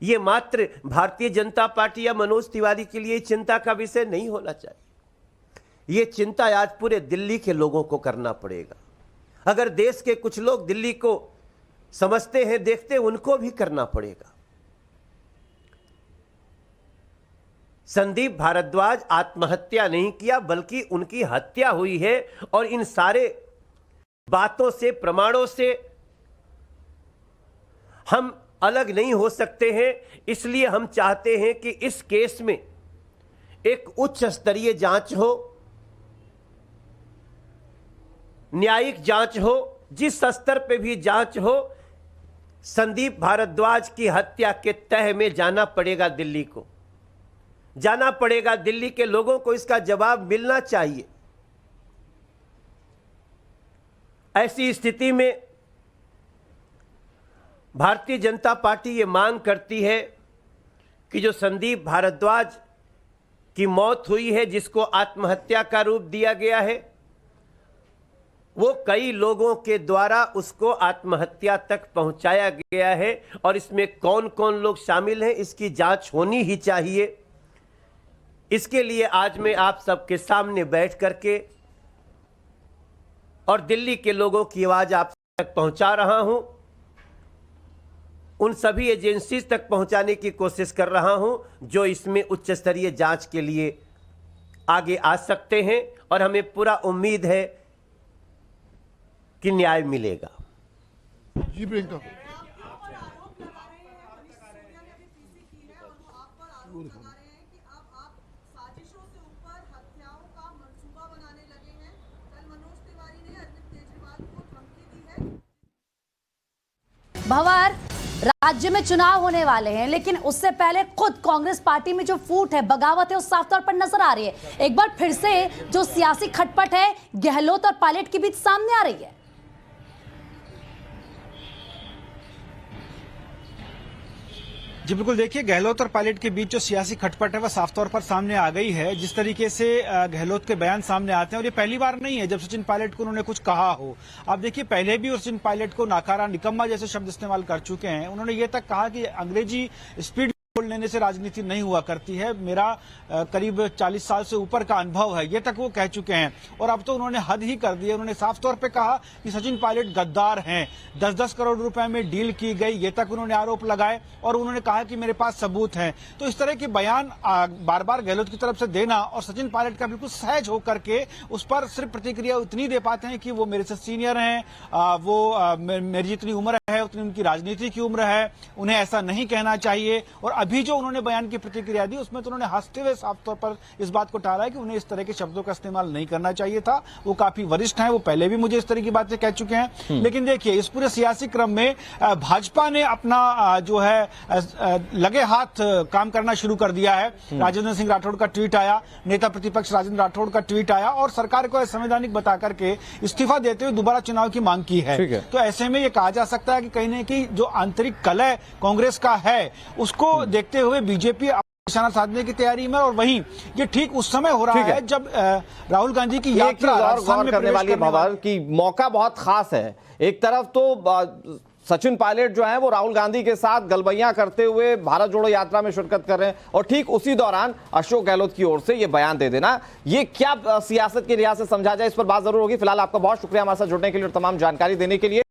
ये मात्र भारतीय जनता पार्टी या मनोज तिवारी के लिए चिंता का विषय नहीं होना चाहिए। ये चिंता आज पूरे दिल्ली के लोगों को करना पड़ेगा। अगर देश के कुछ लोग दिल्ली को समझते हैं, देखते हैं, उनको भी करना पड़ेगा। संदीप भारद्वाज आत्महत्या नहीं किया, बल्कि उनकी हत्या हुई है। और इन सारे बातों से, प्रमाणों से हम अलग नहीं हो सकते हैं। इसलिए हम चाहते हैं कि इस केस में एक उच्च स्तरीय जांच हो, न्यायिक जांच हो, जिस स्तर पे भी जांच हो। संदीप भारद्वाज की हत्या के तह में जाना पड़ेगा, दिल्ली को जाना पड़ेगा। दिल्ली के लोगों को इसका जवाब मिलना चाहिए। ऐसी स्थिति में भारतीय जनता पार्टी ये मांग करती है कि जो संदीप भारद्वाज की मौत हुई है, जिसको आत्महत्या का रूप दिया गया है, वो कई लोगों के द्वारा उसको आत्महत्या तक पहुंचाया गया है। और इसमें कौन कौन लोग शामिल हैं, इसकी जांच होनी ही चाहिए। इसके लिए आज मैं आप सबके सामने बैठ करके और दिल्ली के लोगों की आवाज आप तक पहुंचा रहा हूं। उन सभी एजेंसी तक पहुंचाने की कोशिश कर रहा हूं जो इसमें उच्च स्तरीय जांच के लिए आगे आ सकते हैं। और हमें पूरा उम्मीद है कि न्याय मिलेगा। जी प्रियंका, भंवर, राज्य में चुनाव होने वाले हैं, लेकिन उससे पहले खुद कांग्रेस पार्टी में जो फूट है, बगावत है, वो साफ तौर पर नजर आ रही है। एक बार फिर से जो सियासी खटपट है गहलोत और पायलट के बीच सामने आ रही है। जी बिल्कुल, देखिए गहलोत और पायलट के बीच जो सियासी खटपट है वह साफ तौर पर सामने आ गई है। जिस तरीके से गहलोत के बयान सामने आते हैं, और ये पहली बार नहीं है जब सचिन पायलट को उन्होंने कुछ कहा हो। आप देखिए पहले भी सचिन पायलट को नाकारा, निकम्मा जैसे शब्द इस्तेमाल कर चुके हैं। उन्होंने ये तक कहा कि अंग्रेजी स्पीड बोल लेने से राजनीति नहीं हुआ करती है, मेरा करीब 40 साल से ऊपर का अनुभव है, ये तक वो कह चुके हैं। और अब तो उन्होंने हद ही कर दी है। उन्होंने साफ तौर पे कहा कि सचिन पायलट गद्दार हैं, 10-10 करोड़ रुपए में डील की गई, ये तक उन्होंने आरोप लगाए। और उन्होंने कहा कि मेरे पास सबूत हैं। तो इस तरह के बयान बार बार गहलोत की तरफ से देना, और सचिन पायलट का बिल्कुल सहज होकर के उस पर सिर्फ प्रतिक्रिया इतनी दे पाते हैं कि वो मेरे से सीनियर हैं, वो मेरी जितनी उम्र है उतनी उनकी राजनीति की उम्र है, उन्हें ऐसा नहीं कहना चाहिए। और अभी जो उन्होंने बयान की प्रतिक्रिया दी उसमें तो उन्होंने हंसते हुए साफ तौर पर इस बात को टाला है कि उन्हें इस तरह के शब्दों का इस्तेमाल नहीं करना चाहिए था। वो काफी वरिष्ठ हैं, वो पहले भी मुझे इस तरह की बातें कह चुके हैं। लेकिन देखिए इस पूरे सियासी क्रम में भाजपा ने अपना जो है लगे हाथ काम करना शुरू कर दिया है। राजेंद्र सिंह राठौड़ का ट्वीट आया, नेता प्रतिपक्ष राजेंद्र राठौड़ का ट्वीट आया, और सरकार को असंवैधानिक बता करके इस्तीफा देते हुए दोबारा चुनाव की मांग की है। तो ऐसे में यह कहा जा सकता है कि कहीं न कहीं जो आंतरिक कलह कांग्रेस का है उसको देखते हुए बीजेपी निशाना साधने की तैयारी में। और वहीं ये ठीक उस समय हो रहा है जब राहुल गांधी की यात्रा और करने वाली है भंवर की मौका बहुत खास है। एक तरफ तो सचिन पायलट जो है वो राहुल गांधी के साथ गलबैयां करते हुए भारत जोड़ो यात्रा में शिरकत कर रहे हैं, और ठीक उसी दौरान अशोक गहलोत की ओर से ये बयान दे देना, ये क्या सियासत के लिहाज से समझा जाए, इस पर बात जरूर होगी। फिलहाल आपका बहुत शुक्रिया हमारे साथ जुड़ने के लिए और तमाम जानकारी देने के लिए।